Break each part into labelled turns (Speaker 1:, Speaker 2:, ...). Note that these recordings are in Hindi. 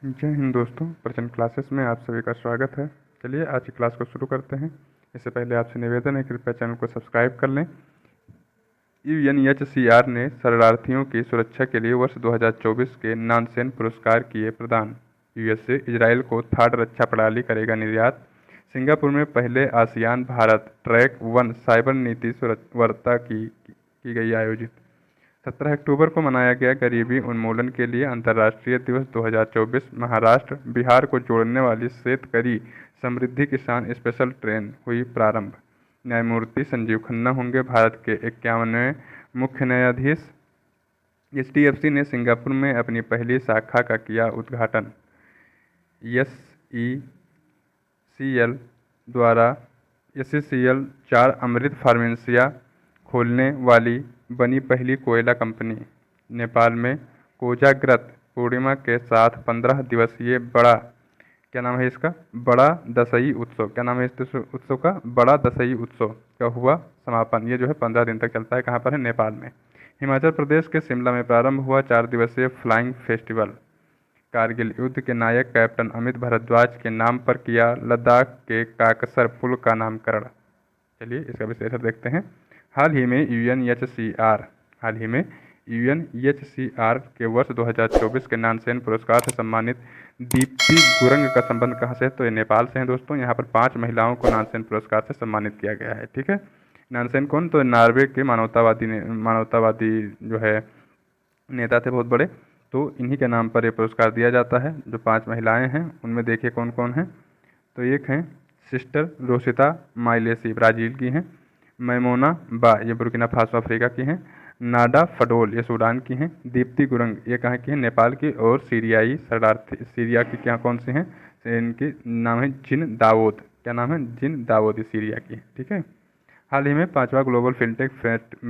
Speaker 1: जय हिंद दोस्तों, प्रचंड क्लासेस में आप सभी का स्वागत है। चलिए आज की क्लास को शुरू करते हैं। इससे पहले आपसे निवेदन है, कृपया चैनल को सब्सक्राइब कर लें। यूएनएचसीआर ने शरणार्थियों की सुरक्षा के लिए वर्ष 2024 के नानसेन पुरस्कार किए प्रदान। यूएसए इजराइल को थार्ड रक्षा प्रणाली करेगा निर्यात। सिंगापुर में पहले आसियान भारत ट्रैक 1 साइबर नीति वार्ता की गई आयोजित। 17 अक्टूबर को मनाया गया गरीबी उन्मूलन के लिए अंतर्राष्ट्रीय दिवस 2024। महाराष्ट्र बिहार को जोड़ने वाली शेतकरी समृद्धि किसान स्पेशल ट्रेन हुई प्रारंभ। न्यायमूर्ति संजीव खन्ना होंगे भारत के 51वें मुख्य न्यायाधीश। एचडीएफसी ने सिंगापुर में अपनी पहली शाखा का किया उद्घाटन। एसईसीएल द्वारा एसईसीएल 4 अमृत फार्मेसिया खोलने वाली बनी पहली कोयला कंपनी। नेपाल में कोजाग्रत पूर्णिमा के साथ 15 दिवसीय बड़ा क्या नाम है इसका बड़ा दशई उत्सव क्या नाम है इस उत्सव का बड़ा दशई उत्सव का हुआ समापन। ये जो है 15 दिन तक चलता है। कहाँ पर है? नेपाल में। हिमाचल प्रदेश के शिमला में प्रारंभ हुआ 4 दिवसीय फ्लाइंग फेस्टिवल। कारगिल युद्ध के नायक कैप्टन अमित भारद्वाज के नाम पर किया लद्दाख के काकसर पुल का नामकरण। चलिए इसका विश्लेषण देखते हैं। हाल ही में यूएनएचसीआर के वर्ष 2024 के नानसेन पुरस्कार से सम्मानित दीप्ति गुरंग का संबंध कहाँ से है? तो ये नेपाल से है दोस्तों। यहाँ पर 5 महिलाओं को नानसेन पुरस्कार से सम्मानित किया गया है। ठीक है, नानसेन कौन? तो नॉर्वे के मानवतावादी जो है नेता थे बहुत बड़े, तो इन्हीं के नाम पर ये पुरस्कार दिया जाता है। जो 5 महिलाएं हैं उनमें देखिए कौन कौन हैं। तो एक हैं सिस्टर रोसिता माइलेसी, ब्राज़ील की हैं। मैमोना बा, ये बुर्किना फासो अफ्रीका की हैं। नाडा फडोल, ये सूडान की हैं। दीप्ति गुरंग, ये कहाँ की हैं? नेपाल की। और सीरियाई शरणार्थी सीरिया की क्या कौन सी हैं? इनकी नाम है जिन दावोद। क्या नाम है? जिन दावोद, ये सीरिया की है। ठीक है। हाल ही में 5वां ग्लोबल फिनटेक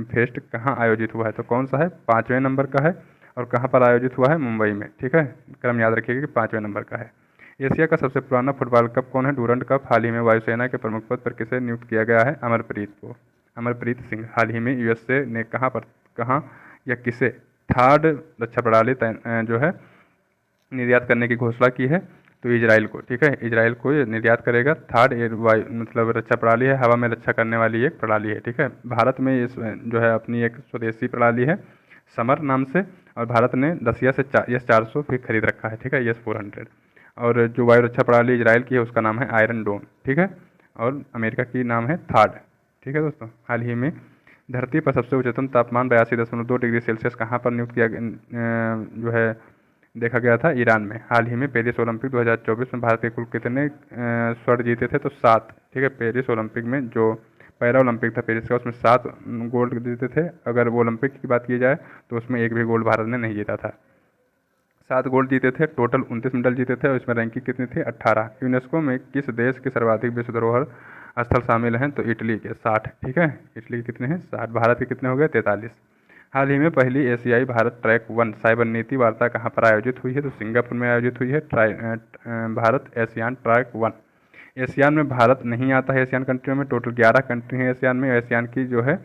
Speaker 1: फेस्ट कहाँ आयोजित हुआ है? तो कौन सा है? 5वें नंबर का है। और कहाँ पर आयोजित हुआ है? मुंबई में। ठीक है, क्रम याद रखिएगा कि 5वें नंबर का है। एशिया का सबसे पुराना फुटबॉल कप कौन है? Durand cup. हाल ही में वायुसेना के प्रमुख पद पर किसे नियुक्त किया गया है? अमरप्रीत को, अमरप्रीत सिंह। हाल ही में यूएसए ने कहाँ या किसे थर्ड रक्षा प्रणाली जो है निर्यात करने की घोषणा की है? तो इजराइल को। ठीक है, इजराइल को ये निर्यात करेगा। थर्ड एयर मतलब रक्षा प्रणाली है, हवा में रक्षा करने वाली एक प्रणाली है। ठीक है, भारत में इस जो है अपनी एक स्वदेशी प्रणाली है समर नाम से, और भारत ने रसिया से S-400 भी खरीद रखा है। ठीक है, S-400। और जो वायु रक्षा प्रणाली इजराइल की है उसका नाम है आयरन डोम। ठीक है, और अमेरिका की नाम है थार्ड। ठीक है दोस्तों, हाल ही में धरती पर सबसे उच्चतम तापमान 82.2 डिग्री सेल्सियस कहाँ पर नियुक्त किया जो है देखा गया था? ईरान में। हाल ही में पेरिस ओलंपिक 2024 में भारत के कुल कितने स्वर्ण जीते थे? तो 7। ठीक है, पेरिस ओलंपिक में जो पैरा ओलंपिक था पेरिस का, उसमें 7 गोल्ड जीते थे। अगर वो ओलंपिक की बात की जाए तो उसमें एक भी गोल्ड भारत ने नहीं जीता था। 7 गोल्ड जीते थे, टोटल 29 मेडल जीते थे। और इसमें रैंकिंग कितनी थी? 18। यूनेस्को में किस देश के सर्वाधिक विश्व धरोहर स्थल शामिल हैं? तो इटली के 60। ठीक है, इटली के कितने हैं? 60। भारत के कितने हो गए? 43। हाल ही में पहली एशियाई भारत ट्रैक 1 साइबर नीति वार्ता कहाँ पर आयोजित हुई है? तो सिंगापुर में आयोजित हुई है। Bharat ASEAN track 1। एशियान में भारत नहीं आता है। एशियान कंट्रियों में टोटल 11 कंट्री हैं एशियान में। एशियान की जो है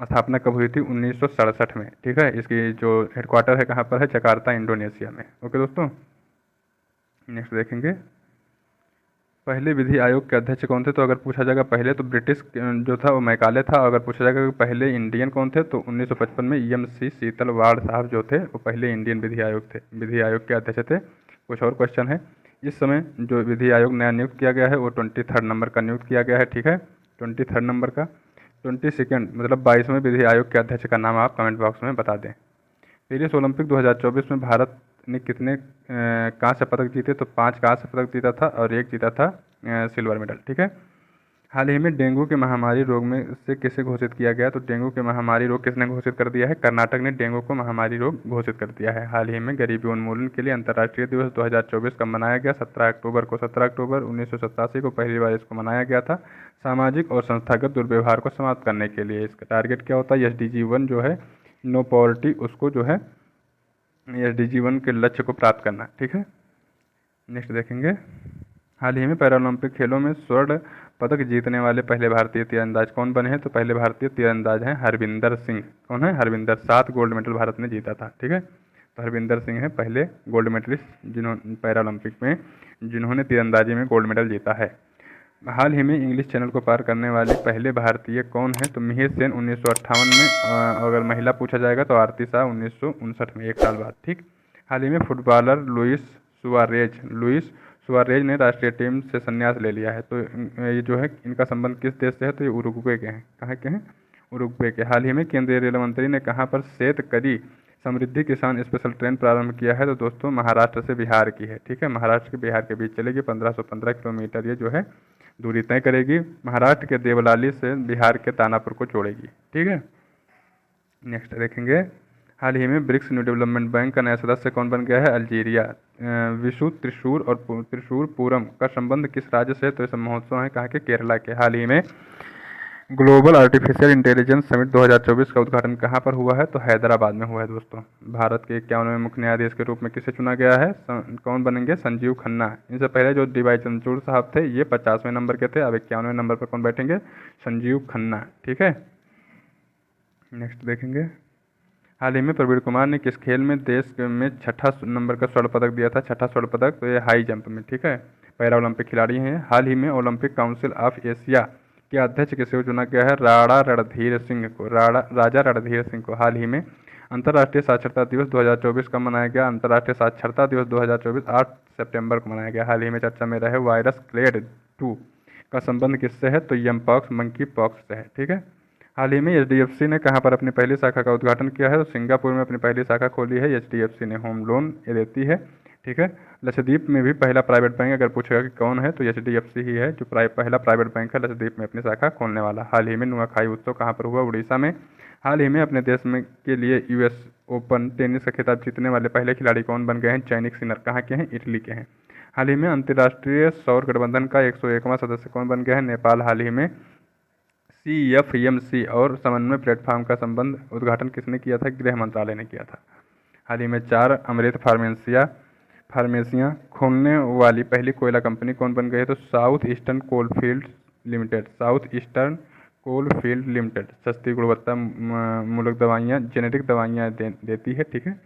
Speaker 1: स्थापना कब हुई थी? 1967 में। ठीक है, इसकी जो हेडक्वार्टर है कहाँ पर है? जकार्ता, इंडोनेशिया में। ओके दोस्तों, नेक्स्ट देखेंगे। पहले विधि आयोग के अध्यक्ष कौन थे? तो अगर पूछा जाएगा पहले तो ब्रिटिश जो था वो मैकाले था। अगर पूछा जाएगा कि पहले इंडियन कौन थे तो 1955 में EMC शीतल वाड़ साहब जो थे वो पहले इंडियन विधि आयोग थे, विधि आयोग के अध्यक्ष थे। कुछ और क्वेश्चन है। इस समय जो विधि आयोग नया नियुक्त किया गया है वो 23 नंबर का नियुक्त किया गया है। ठीक है, 23 नंबर का। 22 मतलब 22वें विधि आयोग के अध्यक्ष का नाम आप कमेंट बॉक्स में बता दें। पेरिस ओलंपिक 2024 में भारत ने कितने कांस्य पदक जीते? तो 5 कांस्य पदक जीता था और 1 जीता था सिल्वर मेडल। ठीक है, हाल ही में डेंगू के महामारी रोग में से किसे घोषित किया गया? तो डेंगू के महामारी रोग किसने घोषित कर दिया है? कर्नाटक ने डेंगू को महामारी रोग घोषित कर दिया है। हाल ही में गरीबी उन्मूलन के लिए अंतर्राष्ट्रीय दिवस 2024 कब मनाया गया? 17 अक्टूबर को। 17 अक्टूबर 1987 को पहली बार इसको मनाया गया था, सामाजिक और संस्थागत दुर्व्यवहार को समाप्त करने के लिए। इसका टारगेट क्या होता है? SDG 1 जो है नो पॉवर्टी, उसको जो है SDG 1 के लक्ष्य को प्राप्त करना। ठीक है, नेक्स्ट देखेंगे। हाल ही में पैरालंपिक खेलों में स्वर्ण पदक जीतने वाले पहले भारतीय तीरंदाज कौन बने हैं? तो पहले भारतीय तीरंदाज हैं हरविंदर सिंह। कौन है? हरविंदर। 7 गोल्ड मेडल भारत ने जीता था। ठीक है, तो हरविंदर सिंह है पहले गोल्ड मेडलिस्ट जिन्होंने पैरा ओलंपिक में जिन्होंने तीरंदाजी में गोल्ड मेडल जीता है। हाल ही में इंग्लिश चैनल को पार करने वाले पहले भारतीय कौन है? तो मिहिर सेन 1958 में, अगर महिला पूछा जाएगा तो आरती शाह 1959 में, 1 साल बाद। ठीक। हाल ही में फुटबॉलर लुइस सुआरेज ने राष्ट्रीय टीम से संन्यास ले लिया है। तो ये जो है इनका संबंध किस देश से है? तो ये उरुग्वे के हैं। कहाँ के हैं? उरुग्वे के। हाल ही में केंद्रीय रेल मंत्री ने कहाँ पर शेतकरी समृद्धि किसान स्पेशल ट्रेन प्रारंभ किया है? तो दोस्तों महाराष्ट्र से बिहार की है। ठीक है, महाराष्ट्र के बिहार के बीच चलेगी। 1515 किलोमीटर ये जो है दूरी तय करेगी। महाराष्ट्र के देवलाली से बिहार के तानापुर को जोड़ेगी। ठीक है। नेक्स्ट देखेंगे, हाल ही में ब्रिक्स न्यू डेवलपमेंट बैंक का नया सदस्य कौन बन गया है? अल्जीरिया। विशु त्रिशूरपुरम का संबंध किस राज्य से? तो ये महोत्सव है कहाँ के? केरला के। हाल ही में ग्लोबल आर्टिफिशियल इंटेलिजेंस समिट 2024 का उद्घाटन कहाँ पर हुआ है? तो हैदराबाद में हुआ है दोस्तों। भारत के 51वें मुख्य न्यायाधीश के रूप में किसे चुना गया है? कौन बनेंगे? संजीव खन्ना। इनसे पहले जो डी वाई चंद्रचूड़ साहब थे ये 50वें नंबर के थे, अब 51वें नंबर पर कौन बैठेंगे? संजीव खन्ना। ठीक है। नेक्स्ट देखेंगे, हाल ही में प्रवीण कुमार ने किस खेल में देश में 6ठा नंबर का स्वर्ण पदक दिया था? 6ठा स्वर्ण पदक, तो ये हाई जंप में। ठीक है, पैरा ओलंपिक खिलाड़ी हैं। हाल ही में ओलंपिक काउंसिल ऑफ एशिया के अध्यक्ष किसे चुना गया है? राजा रणधीर सिंह को। हाल ही में अंतर्राष्ट्रीय साक्षरता दिवस 2024 का मनाया गया? अंतर्राष्ट्रीय साक्षरता दिवस 2024 8 सितंबर को मनाया गया। हाल ही में चर्चा में रहे वायरस क्लेड 2 का संबंध किससे है? तो यम पॉक्स मंकी पॉक्स से है। ठीक है। हाल ही में HDFC ने कहाँ पर अपनी पहली शाखा का उद्घाटन किया है? तो सिंगापुर में अपनी पहली शाखा खोली है HDFC ने। होम लोन ये देती है। ठीक है। लक्षद्वीप में भी पहला प्राइवेट बैंक अगर पूछेगा कि कौन है तो HDFC ही है जो पहला प्राइवेट बैंक है लक्षद्वीप में अपनी शाखा खोलने वाला। हाल ही में नुआखाई उत्सव कहाँ पर हुआ? उड़ीसा में। हाल ही में अपने देश में के लिए US ओपन टेनिस का खिताब जीतने वाले पहले खिलाड़ी कौन बन गए हैं? Jannik Sinner. कहाँ के हैं? इटली के हैं। हाल ही में अंतर्राष्ट्रीय सौर गठबंधन का 101वां सदस्य कौन बन गया है? नेपाल। हाल ही में CFMC और समन्वय प्लेटफॉर्म का संबंध उद्घाटन किसने किया था? गृह मंत्रालय ने किया था। हाल ही में 4 अमृत फार्मेसियाँ खोलने वाली पहली कोयला कंपनी कौन बन गई है? तो साउथ ईस्टर्न कोलफील्ड लिमिटेड सस्ती गुणवत्ता मूलक दवाइयाँ, जेनेरिक दवाइयाँ देती है। ठीक है।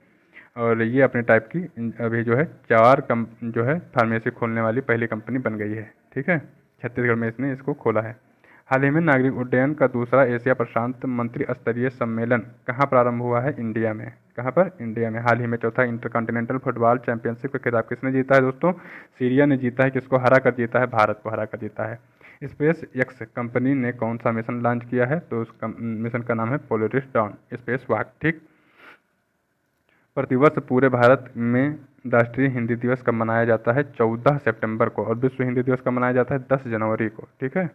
Speaker 1: और ये अपने टाइप की अभी जो है 4 जो है फार्मेसी खोलने वाली पहली कंपनी बन गई है। ठीक है। छत्तीसगढ़ में इसने इसको खोला है। हाल ही में नागरिक उड्डयन का दूसरा एशिया प्रशांत मंत्री स्तरीय सम्मेलन कहाँ प्रारंभ हुआ है? इंडिया में। कहाँ पर? इंडिया में। हाल ही में चौथा इंटरकॉन्टिनेंटल फुटबॉल चैंपियनशिप का खिताब किसने जीता है दोस्तों? सीरिया ने जीता है। किसको हरा कर जीता है? भारत को हरा कर जीता है। स्पेस एक्स कंपनी ने कौन सा मिशन लॉन्च किया है? तो उस मिशन का नाम है पोलरिस डाउन स्पेस वॉक। ठीक। प्रतिवर्ष पूरे भारत में राष्ट्रीय हिंदी दिवस कब मनाया जाता है? 14 सितंबर को। और विश्व हिंदी दिवस कब मनाया जाता है? 10 जनवरी को। ठीक है।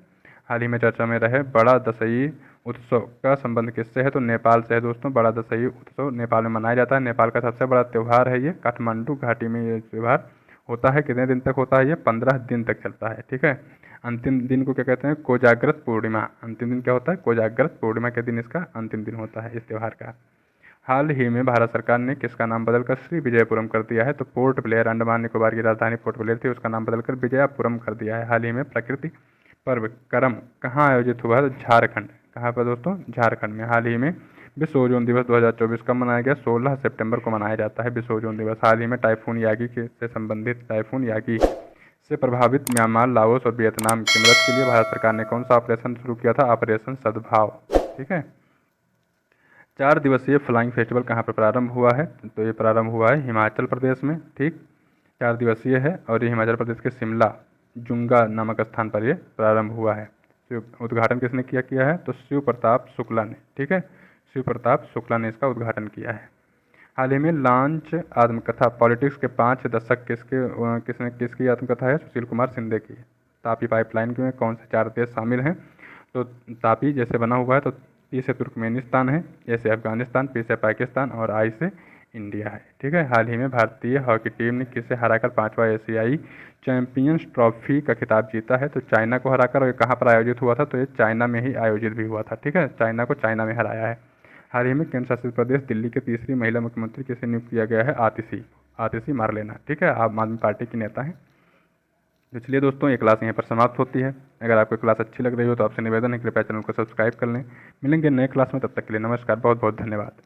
Speaker 1: हाल ही में चर्चा में रहे बड़ा दशई उत्सव का संबंध किससे है? तो नेपाल से है दोस्तों। बड़ा दशई उत्सव नेपाल में मनाया जाता है। नेपाल का सबसे बड़ा त्यौहार है ये। काठमांडू घाटी में ये त्यौहार होता है। कितने दिन तक होता है ये? 15 दिन तक चलता है। ठीक है। अंतिम दिन को क्या कहते हैं? कोजाग्रत पूर्णिमा। अंतिम दिन क्या होता है? कोजाग्रत पूर्णिमा के दिन इसका अंतिम दिन होता है इस त्यौहार का। हाल ही में भारत सरकार ने किसका नाम बदलकर श्री विजयपुरम कर दिया है? तो पोर्ट ब्लेयर, अंडमान निकोबार की राजधानी पोर्ट ब्लेयर थी, उसका नाम बदलकर विजयपुरम कर दिया है। हाल ही में प्रकृति पर्व करम कहाँ आयोजित हुआ है? तो झारखंड। कहाँ पर दोस्तों? झारखंड में। हाल ही में विश्व ओजोन दिवस 2024 कब मनाया गया? 16 सितंबर को मनाया जाता है विश्व ओजोन दिवस। हाल ही में टाइफून यागी से संबंधित टाइफून यागी से प्रभावित म्यांमार, लाओस और वियतनाम की मदद के लिए भारत सरकार ने कौन सा ऑपरेशन शुरू किया था? ऑपरेशन सद्भाव। ठीक है। 4 दिवसीय फ्लाइंग फेस्टिवल कहाँ पर प्रारंभ हुआ है? तो ये प्रारंभ हुआ है हिमाचल प्रदेश में। ठीक। 4 दिवसीय है और ये हिमाचल प्रदेश के शिमला जुंगा नामक स्थान पर ये प्रारंभ हुआ है। उद्घाटन किसने किया है? तो शिव प्रताप शुक्ला ने। ठीक है। शिव प्रताप शुक्ला ने इसका उद्घाटन किया है। हाल ही में लॉन्च आत्मकथा पॉलिटिक्स के 5 दशक किसकी आत्मकथा है? सुशील कुमार शिंदे की। तापी पाइपलाइन में कौन से 4 देश शामिल हैं? तो तापी जैसे बना हुआ है तो टी से तुर्कमेनिस्तान है, ए से अफगानिस्तान, पी से पाकिस्तान और आई से इंडिया है। ठीक है। हाल ही में भारतीय हॉकी टीम ने किसे हराकर 5वां एशियाई चैंपियंस ट्रॉफी का खिताब जीता है? तो चाइना को हराकर। और ये कहाँ पर आयोजित हुआ था? तो ये चाइना में ही आयोजित भी हुआ था। ठीक है। चाइना को चाइना में हराया है। हाल ही में केंद्र शासित प्रदेश दिल्ली के तीसरी महिला मुख्यमंत्री किसे नियुक्त किया गया है? आतिशी मारलेना। ठीक है। आम आदमी पार्टी की नेता है। तो चलिए दोस्तों, ये क्लास यहाँ पर समाप्त होती है। अगर आपको क्लास अच्छी लग रही हो तो आपसे निवेदन है कृपया चैनल को सब्सक्राइब कर लें। मिलेंगे नए क्लास में, तब तक के लिए नमस्कार। बहुत बहुत धन्यवाद।